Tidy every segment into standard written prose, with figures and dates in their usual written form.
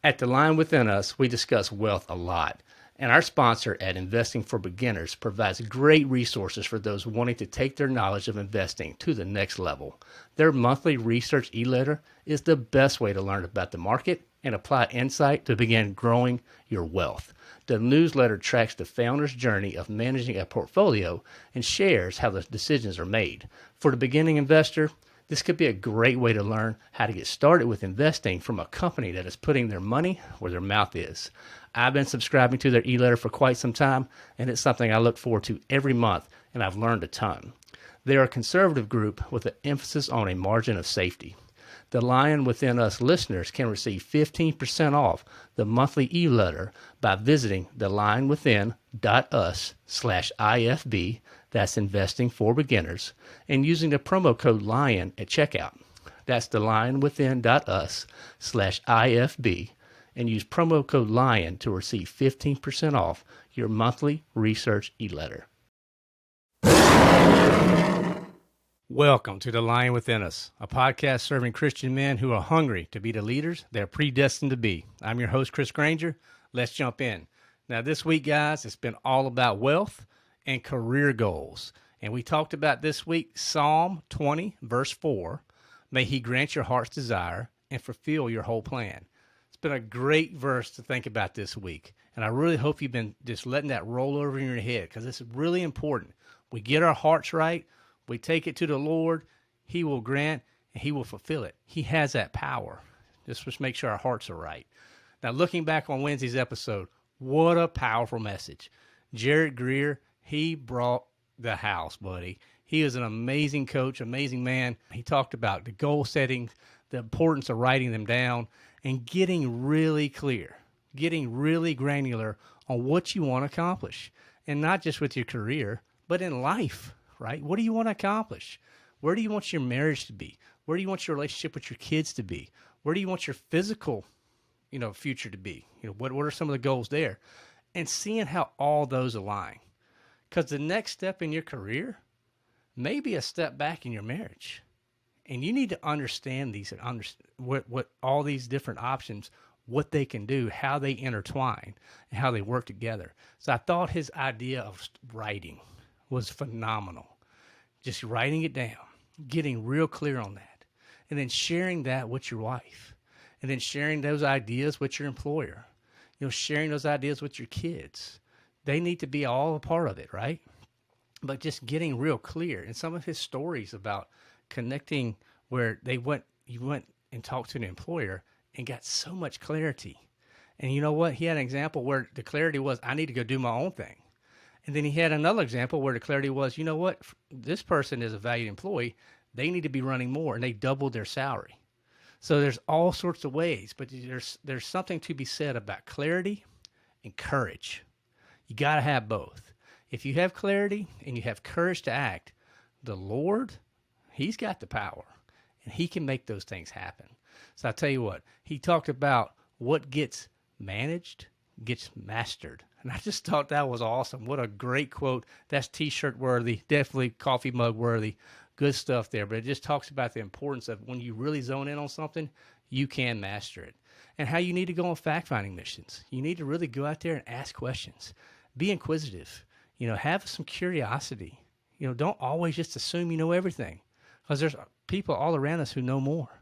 At The Line Within Us, we discuss wealth a lot, and our sponsor at Investing for Beginners provides great resources for those wanting to take their knowledge of investing to the next level. Their monthly research e-letter is the best way to learn about the market and apply insight to begin growing your wealth. The newsletter tracks the founder's journey of managing a portfolio and shares how the decisions are made. For the beginning investor, this could be a great way to learn how to get started with investing from a company that is putting their money where their mouth is. I've been subscribing to their e-letter for quite some time, and it's something I look forward to every month, and I've learned a ton. They're a conservative group with an emphasis on a margin of safety. The Lion Within Us listeners can receive 15% off the monthly e-letter by visiting thelionwithin.us/IFB, that's Investing for Beginners, and using the promo code LION at checkout. That's thelionwithin.us/IFB, and use promo code LION to receive 15% off your monthly research e-letter. Welcome to The Lion Within Us, a podcast serving Christian men who are hungry to be the leaders they're predestined to be. I'm your host, Chris Granger. Let's jump in. Now, this week, guys, it's been all about wealth and career goals. And we talked about this week, Psalm 20, verse 4, may he grant your heart's desire and fulfill your whole plan. It's been a great verse to think about this week. And I really hope you've been just letting that roll over in your head, because it's really important. We get our hearts right. We take it to the Lord, he will grant, and he will fulfill it. He has that power. Just make sure our hearts are right. Now, looking back on Wednesday's episode, what a powerful message. Jared Greer, he brought the house, buddy. He is an amazing coach, amazing man. He talked about the goal setting, the importance of writing them down, and getting really clear, getting really granular on what you want to accomplish. And not just with your career, but in life. Right? What do you want to accomplish? Where do you want your marriage to be? Where do you want your relationship with your kids to be? Where do you want your physical, future to be? What are some of the goals there? And seeing how all those align. Because the next step in your career may be a step back in your marriage. And you need to understand these and understand what all these different options, what they can do, how they intertwine, and how they work together. So I thought his idea of writing was phenomenal. Just writing it down, getting real clear on that, and then sharing that with your wife, and then sharing those ideas with your employer, sharing those ideas with your kids. They need to be all a part of it, right? But just getting real clear. And some of his stories about connecting where you went and talked to an employer and got so much clarity. And you know what? He had an example where the clarity was, I need to go do my own thing. And then he had another example where the clarity was, you know what, this person is a valued employee. They need to be running more, and they doubled their salary. So there's all sorts of ways, but there's something to be said about clarity and courage. You got to have both. If you have clarity and you have courage to act, the Lord, he's got the power, and he can make those things happen. So I tell you what, he talked about what gets managed gets mastered. And I just thought that was awesome. What a great quote. That's t-shirt worthy, definitely coffee mug worthy. Good stuff there. But it just talks about the importance of when you really zone in on something, you can master it. And how you need to go on fact-finding missions. You need to really go out there and ask questions. Be inquisitive. Have some curiosity. Don't always just assume you know everything. Because there's people all around us who know more.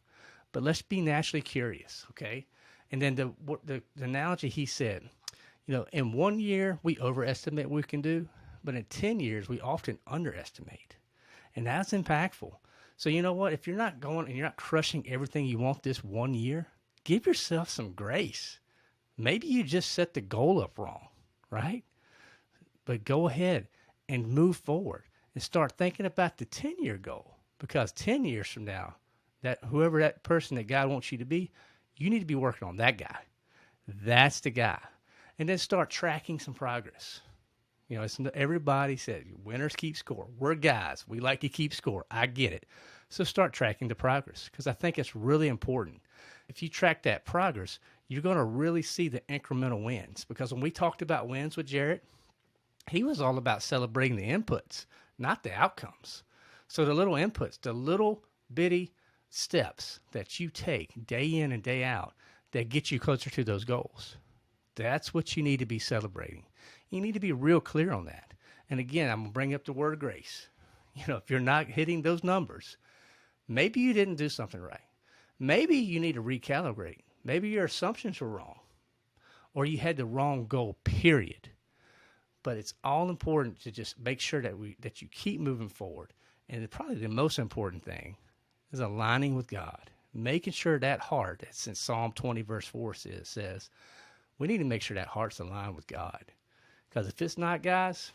But let's be naturally curious, okay? And then the analogy he said, in 1 year, we overestimate what we can do, but in 10 years, we often underestimate. And that's impactful. So you know what? If you're not going and you're not crushing everything you want this 1 year, give yourself some grace. Maybe you just set the goal up wrong, right? But go ahead and move forward and start thinking about the 10-year goal. Because 10 years from now, that whoever that person that God wants you to be, you need to be working on that guy. That's the guy. And then start tracking some progress. Everybody said, winners keep score. We're guys. We like to keep score. I get it. So start tracking the progress, because I think it's really important. If you track that progress, you're going to really see the incremental wins. Because when we talked about wins with Jared, he was all about celebrating the inputs, not the outcomes. So the little inputs, the little bitty steps that you take day in and day out, that get you closer to those goals. That's what you need to be celebrating. You need to be real clear on that. And again, I'm going to bring up the word of grace. If you're not hitting those numbers, maybe you didn't do something right. Maybe you need to recalibrate. Maybe your assumptions were wrong, or you had the wrong goal, period. But it's all important to just make sure that you keep moving forward. And probably the most important thing is aligning with God, making sure that heart, that's in Psalm 20, verse 4 says, we need to make sure that heart's aligned with God. Because if it's not, guys,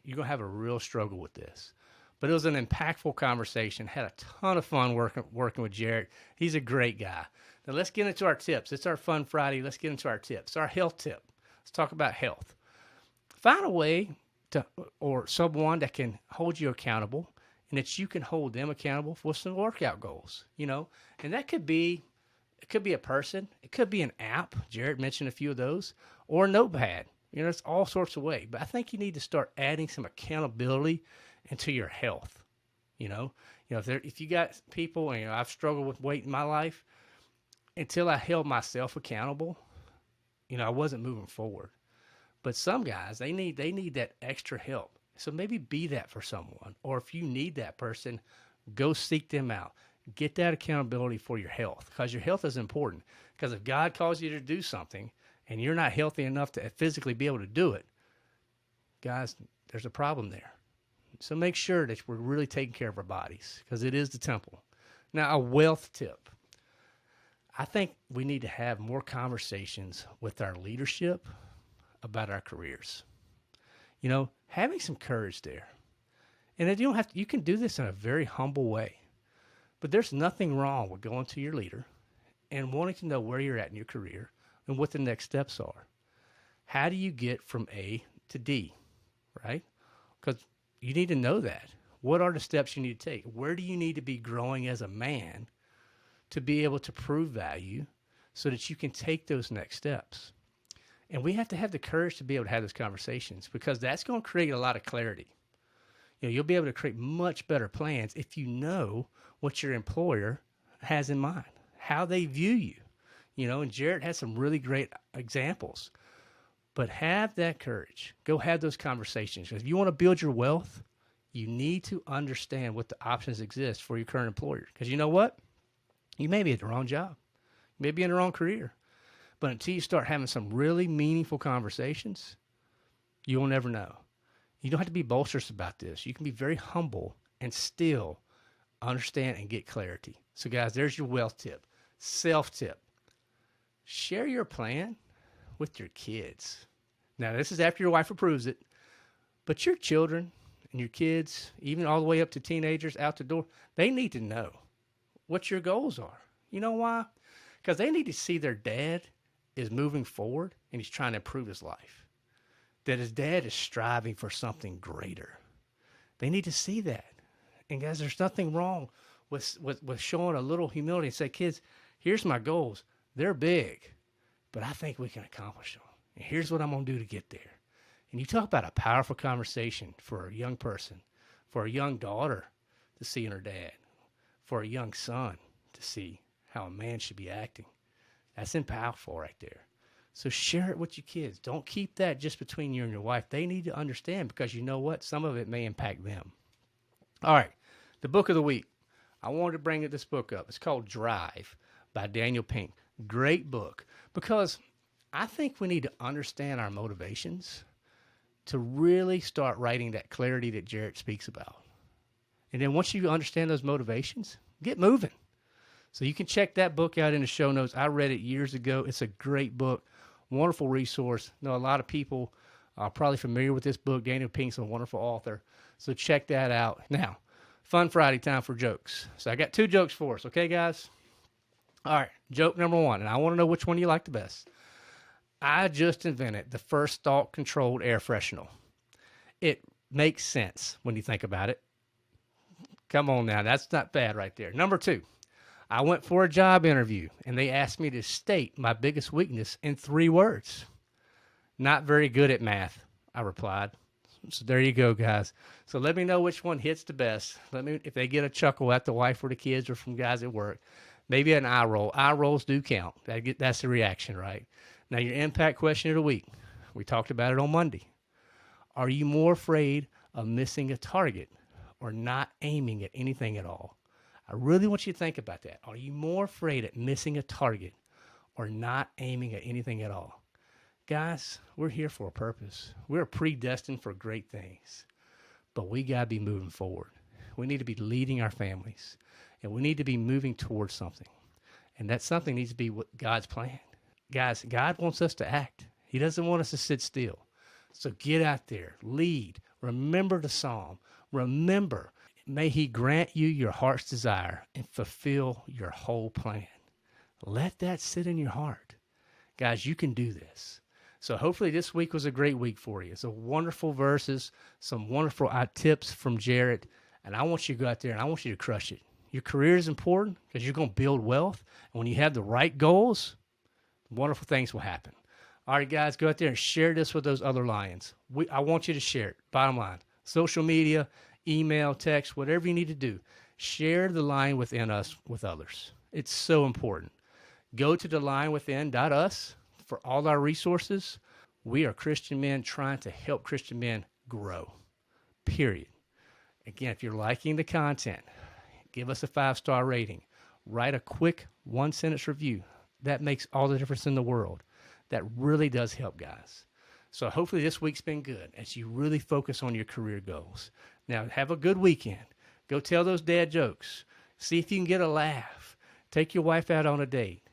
you're going to have a real struggle with this. But it was an impactful conversation. Had a ton of fun working with Jared. He's a great guy. Now let's get into our tips. It's our Fun Friday. Let's get into our tips. Our health tip. Let's talk about health. Find a way or someone that can hold you accountable, and that you can hold them accountable for some workout goals. And that could be a person. It could be an app. Jared mentioned a few of those, or a notepad. It's all sorts of ways. But I think you need to start adding some accountability into your health. If you got people, and I've struggled with weight in my life, until I held myself accountable, I wasn't moving forward. But some guys, they need that extra help. So maybe be that for someone. Or if you need that person, go seek them out. Get that accountability for your health, because your health is important. Because if God calls you to do something and you're not healthy enough to physically be able to do it, guys, there's a problem there. So make sure that we're really taking care of our bodies, because it is the temple. Now, a wealth tip. I think we need to have more conversations with our leadership about our careers. Having some courage there. And you can do this in a very humble way. But there's nothing wrong with going to your leader and wanting to know where you're at in your career and what the next steps are. How do you get from A to D, right? Because you need to know that. What are the steps you need to take? Where do you need to be growing as a man to be able to prove value so that you can take those next steps? And we have to have the courage to be able to have those conversations, because that's going to create a lot of clarity. You'll be able to create much better plans if you know what your employer has in mind, how they view you. And Jared has some really great examples. But have that courage. Go have those conversations. If you want to build your wealth, you need to understand what the options exist for your current employer. Because you know what? You may be at the wrong job. You may be in the wrong career. But until you start having some really meaningful conversations, you will never know. You don't have to be boisterous about this. You can be very humble and still understand and get clarity. So guys, there's your wealth tip. Self tip. Share your plan with your kids. Now, this is after your wife approves it, but your children and your kids, even all the way up to teenagers out the door, they need to know what your goals are. You know why? Because they need to see their dad is moving forward and he's trying to improve his life. That his dad is striving for something greater. They need to see that. And guys, there's nothing wrong with showing a little humility and say, kids, here's my goals. They're big, but I think we can accomplish them. And here's what I'm going to do to get there. And you talk about a powerful conversation for a young person, for a young daughter to see in her dad, for a young son to see how a man should be acting. That's impactful right there. So share it with your kids. Don't keep that just between you and your wife. They need to understand, because you know what? Some of it may impact them. All right, the book of the week. I wanted to bring this book up. It's called Drive by Daniel Pink. Great book, because I think we need to understand our motivations to really start writing that clarity that Jared speaks about. And then once you understand those motivations, get moving. So you can check that book out in the show notes. I read it years ago. It's a great book, wonderful resource. I know a lot of people are probably familiar with this book. Daniel Pink's a wonderful author. So check that out. Now, Fun Friday, time for jokes. So I got 2 jokes for us. Okay, guys? All right, joke number 1, and I want to know which one you like the best. I just invented the first thought-controlled air freshener. It makes sense when you think about it. Come on now, that's not bad right there. Number 2. I went for a job interview, and they asked me to state my biggest weakness in 3 words. Not very good at math, I replied. So there you go, guys. So let me know which one hits the best. If they get a chuckle at the wife or the kids or from guys at work. Maybe an eye roll. Eye rolls do count. That's the reaction, right? Now, your impact question of the week. We talked about it on Monday. Are you more afraid of missing a target or not aiming at anything at all? I really want you to think about that. Are you more afraid of missing a target or not aiming at anything at all? Guys, we're here for a purpose. We're predestined for great things, but we got to be moving forward. We need to be leading our families, and we need to be moving towards something. And that something needs to be what God's plan. Guys, God wants us to act. He doesn't want us to sit still. So get out there, lead, remember the psalm. Remember, may he grant you your heart's desire and fulfill your whole plan. Let that sit in your heart. Guys, you can do this. So hopefully this week was a great week for you. It's a wonderful verses, some wonderful tips from Jared. And I want you to go out there and I want you to crush it. Your career is important because you're going to build wealth. And when you have the right goals, wonderful things will happen. All right, guys, go out there and share this with those other lions. I want you to share it. Bottom line, social media, email, text, whatever you need to do. Share the lion within us with others. It's so important. Go to thelionwithin.us for all our resources. We are Christian men trying to help Christian men grow, period. Again, if you're liking the content, give us a 5-star rating. Write a quick 1-sentence review. That makes all the difference in the world. That really does help, guys. So hopefully this week's been good as you really focus on your career goals. Now, have a good weekend. Go tell those dad jokes. See if you can get a laugh. Take your wife out on a date,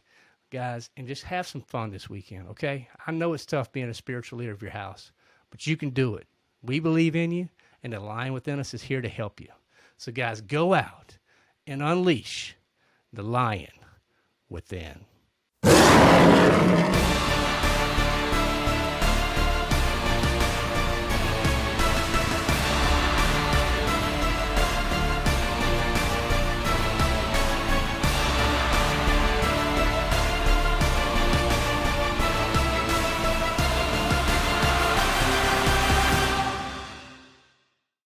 guys, and just have some fun this weekend, okay? I know it's tough being a spiritual leader of your house, but you can do it. We believe in you, and the lion within us is here to help you. So, guys, go out and unleash the lion within.